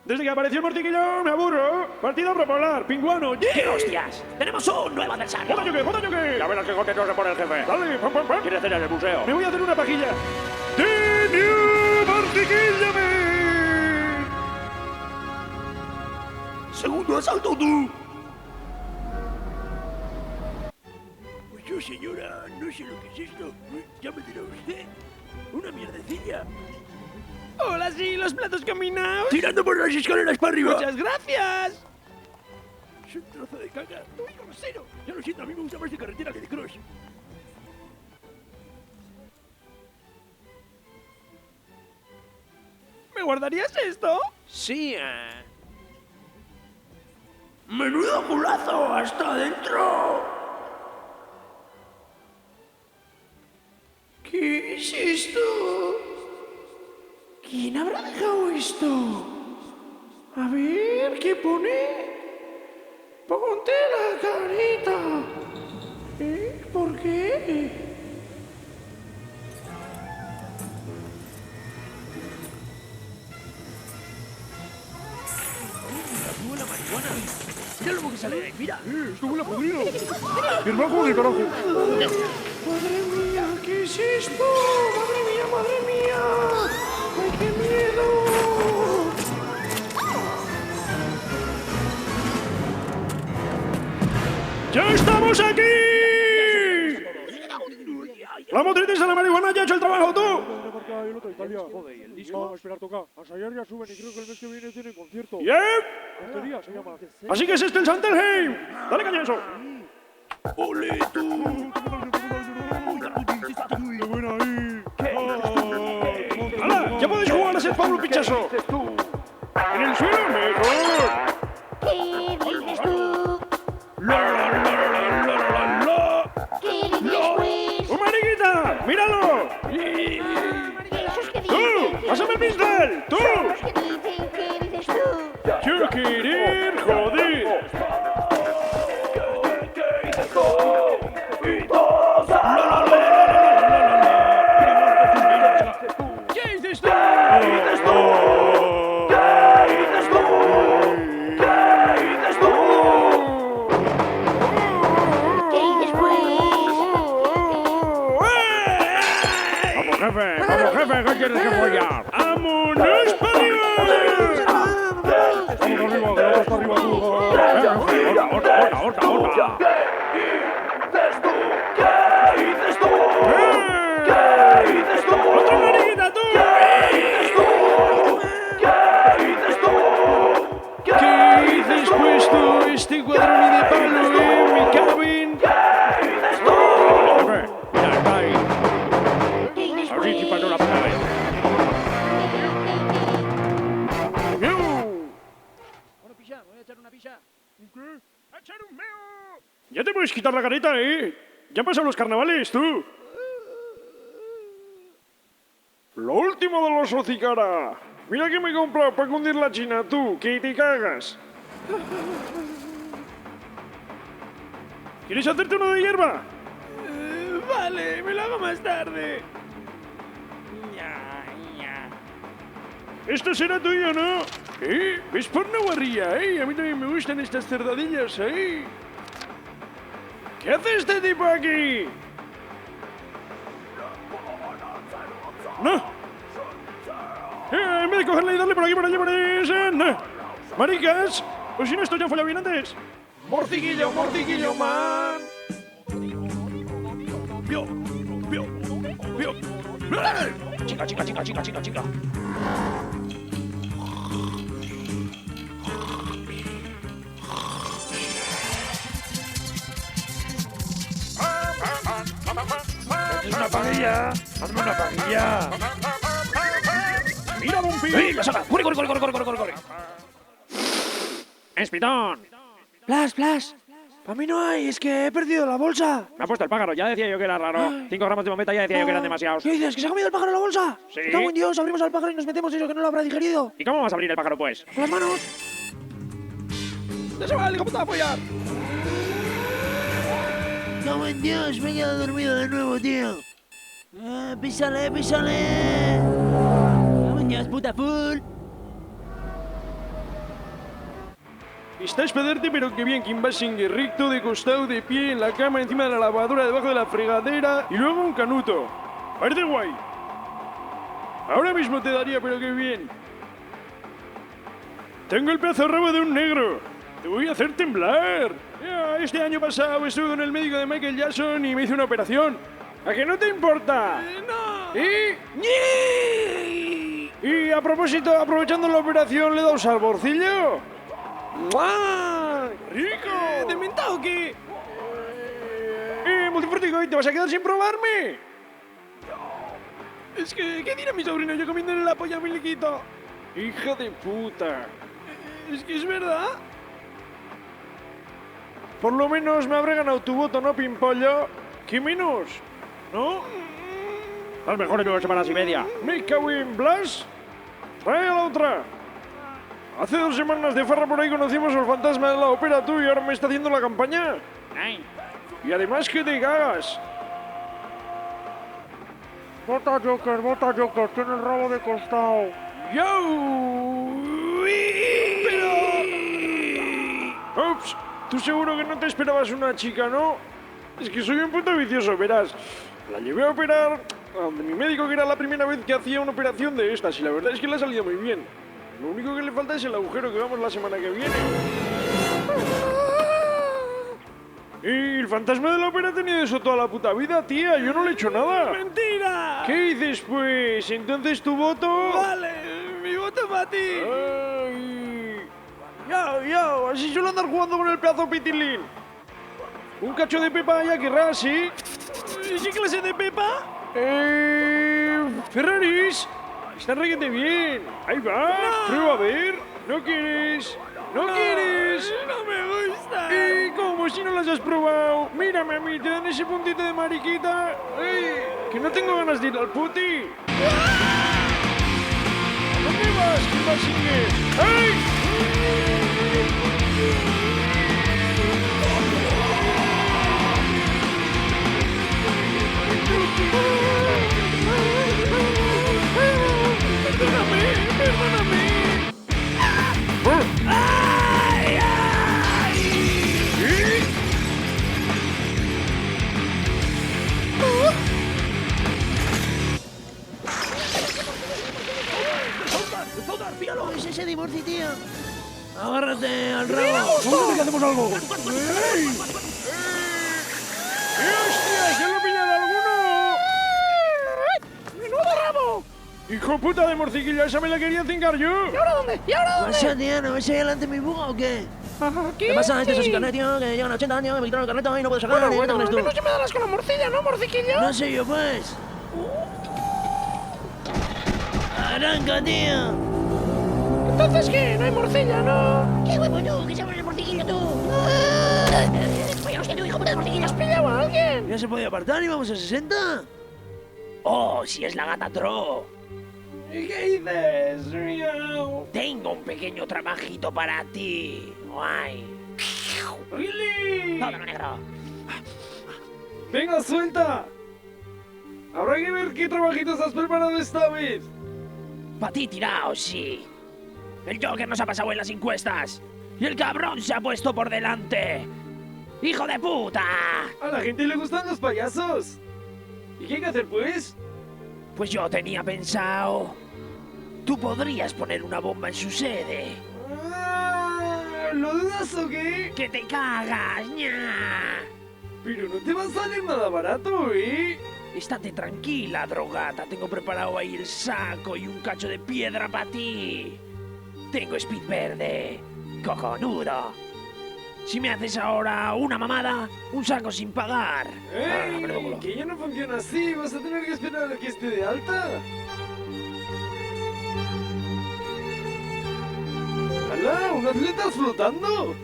Desde que apareció el Mortiquillo, me aburro. Partido Propolar, Pinguano, ¡Qué hostias! ¡Tenemos un nuevo adversario! ¡Jota Yoke! Ya verás qué contento se pone el jefe. Dale, pam, pam, pam. Quiere hacer en el museo. Me voy a hacer una pajilla. ¡The New Mortiquillo Man! ¡Segundo asalto, tú! Pues yo, señora, no sé lo que es esto. ¿Ya me dirá usted? Una mierdecilla. Hola, sí, los platos combinados. Tirando por las escaleras para arriba. Muchas gracias. Es un trozo de caca. ¡Uy, grosero! Ya lo siento, a mí me gusta más de carretera que de cross. ¿Me guardarías esto? Sí, ¡Menudo culazo! ¡Hasta adentro! ¿Qué es esto? ¿Quién habrá dejado esto? A ver, ¿qué pone? Ponte la carita. ¿Por qué? ¡La marihuana! ¡Mira lo que sale de ahí! ¡Mira! ¡Esto huele a podrido! ¡Hermano de carajo! ¡Madre mía! ¿Qué es esto? ¡Madre mía, madre mía! ¡Ay, qué miedo! ¡Ya estamos aquí! ¡La motritis de la marihuana ya ha hecho el trabajo, tú! Joder, ¿y el disco? No, esperar, toca. A ensayar ya suben y creo que el mes que viene tienen concierto. ¡Yep! Tontería se llama. Así que es este el Santelheim. ¡Dale caña a eso! ¡Ole, tú! ¡Qué buena ahí! ¡Hala! ¡Ya podéis jugar a ser Pablo Pichaso! ¡En el suelo mejor! ¿Qué dices tú? ¡La! ¿Qué dices pues? ¡Un mariquita! ¡Míralo! ¿Esos que ¡Tú! dicen? ¡Pásame el pincel! ¡Tú! ¿Qué dices tú? ¡Yo querer joder! ¿Qué dices tú? ¿Qué dices pues? ¡Vamos, jefe! ¿Qué quieres que follar? ¡Vámonos para arriba! Vamos arriba, que está arriba tú. ¡Otra! ¡Otra mariquita, tú! ¿Qué dices pues tú? Este cuadro ni de palo, me cago en... Jefe, mira, está ahí. ¿Qué dices A ver si pues? pasó la primera vez. Bueno, picha, me voy a echar una picha. ¡A echar un meo! Ya te puedes quitar la careta, ¿eh? Ya han pasado los carnavales, tú. Lo último de los hocicara. Mira que me he comprado para cundir la China, tú, que te cagas. ¿Quieres hacerte uno de hierba? Vale, me lo hago más tarde. Esto será tuyo, ¿no? ¿Ves por Navarría, A mí también me gustan estas cerdadillas, ¿Qué hace este tipo aquí? ¡No! En vez de cogerla y darle por aquí, por allí, por allí, ¡no! ¡Maricas! Pues si no, esto ya fue bien antes. ¡Mortiquillo, man! ¡Vio! Chica. ¡Hazme una pajilla! ¡Mira, Bumpy! ¡Ey, la saca! ¡Corre! ¡Espitón! Flash. Para mí no hay, es que he perdido la bolsa. Me ha puesto el pájaro, ya decía yo que era raro. 5 gramos de bombeta, ya decía yo que eran demasiados. ¿Qué dices? ¿Que se ha comido el pájaro la bolsa? Sí. Me cago en Dios, abrimos al pájaro y nos metemos eso que no lo habrá digerido. ¿Y cómo vamos a abrir el pájaro, pues? Con las manos. ¡Ya se va el hijo puta a apoyar! Cago en Dios, me he quedado dormido de nuevo, tío. Písale. Cago en Dios, puta full. Estás pederte, pero que bien, Kim Basinger, recto, de costado, de pie, en la cama, encima de la lavadora, debajo de la fregadera, y luego un canuto. Parece guay. Ahora mismo te daría, pero qué bien. Tengo el pedazo rabo de un negro. Te voy a hacer temblar. Ya, este año pasado estuve con el médico de Michael Jackson y me hizo una operación. ¿A que no te importa? ¡No! Y a propósito, aprovechando la operación, ¿le he dado un salvorcillo? ¡Mua! ¡Rico! ¿Te he mentado que...? Multifrutico, ¿y te vas a quedar sin probarme? Es que... ¿Qué dirá mi sobrino yo comiéndole la polla a mi liquito? ¡Hija de puta! Es que es verdad. Por lo menos me habré ganado tu voto, ¿no, pimpollo? ¿Qué menos? ¿No? Las mejores 9 semanas y media. Me cago en Blas. Trae a la otra. Hace 2 semanas de farra por ahí conocimos al fantasma de la ópera tú y ahora me está haciendo la campaña. Y además que te cagas. Vota Joker, tiene el rabo de costado. ¡Yo! Pero... Ups, tú seguro que no te esperabas una chica, ¿no? Es que soy un puto vicioso, verás. La llevé a operar a donde mi médico, que era la primera vez que hacía una operación de estas, y la verdad es que le ha salido muy bien. Lo único que le falta es el agujero que vamos la semana que viene. Y el fantasma de la ópera ha tenido eso toda la puta vida, tía. Yo no le he hecho nada. ¡Mentira! ¿Qué dices, pues? ¿Entonces tu voto? Vale, mi voto para ti. Ay. Ya, así suelo andar jugando con el pedazo pitilín. Un cacho de pepa ya querrás, ¿sí? ¿Y qué clase de pepa? Ferraris. Está reguete bien. Ahí va. No. Prueba a ver. ¿No quieres? ¿No quieres? No me gusta. ¿Y cómo si no las has probado? Mírame a mí, te dan ese puntito de mariquita. ¡Ey! Que no tengo ganas de ir al puti. ¿Dónde vas, Kim Basinger? ¡Ey! Perdóname. ¿Qué es ese divorcio, tío? Agárrate al rabo. ¿Dónde que hacemos algo? ¡Hostia! ¿Se lo pillan alguno? ¡Menudo rabo! ¡Hijo puta de morciquilla! ¡Esa me la quería cincar yo! ¿Y ahora dónde? ¿Y ahora ¿Qué dónde? pasa, tío? ¿No ves ahí delante mi buga o qué? ¿Qué? ¿Qué pasa? Este es así carnet, tío, que llevan 80 años, me quitaron el carnet y no puedo sacar Bueno, ni bueno, ¿qué al te crees menos tú? ya me darás con la morcilla, ¿no, morciquillo? No sé yo, pues. Arranca, tío. Entonces, ¿qué? No hay morcilla, ¿no? ¡Qué huevo tú! ¡Que se abre el morcillo tú! ¡Vaya hostia tú, hijo puta de morcillo! ¿Has pillado a alguien? ¿Ya se podía apartar y vamos a 60? Oh, si es la gata Tro. ¿Y qué dices? Miau. Tengo un pequeño trabajito para ti. Guay. ¡Really! Todo lo negro. ¡Venga, suelta! Habrá que ver qué trabajitos has preparado esta vez. Pa' ti tirao, sí. El Joker nos ha pasado en las encuestas. Y el cabrón se ha puesto por delante. ¡Hijo de puta! A la gente le gustan los payasos. ¿Y qué hay que hacer, pues? Pues yo tenía pensado... Tú podrías poner una bomba en su sede. ¿Lo dudas o qué? ¡Que te cagas, ña! Pero no te va a salir nada barato, ¿eh? Estate tranquila, drogata. Tengo preparado ahí el saco y un cacho de piedra para ti. Tengo speed verde. Cojonudo. Si me haces ahora una mamada, un saco sin pagar. Ah, perdón, Que ya no funciona así. Vas a tener que esperar a que esté de alta. ¡Hala! ¡Unas letras flotando!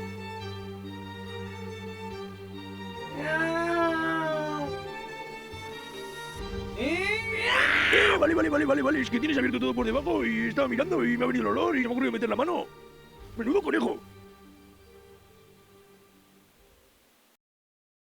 Vale. Es que tienes abierto todo por debajo y estaba mirando y me ha venido el olor y se me ha ocurrido meter la mano. ¡Menudo conejo!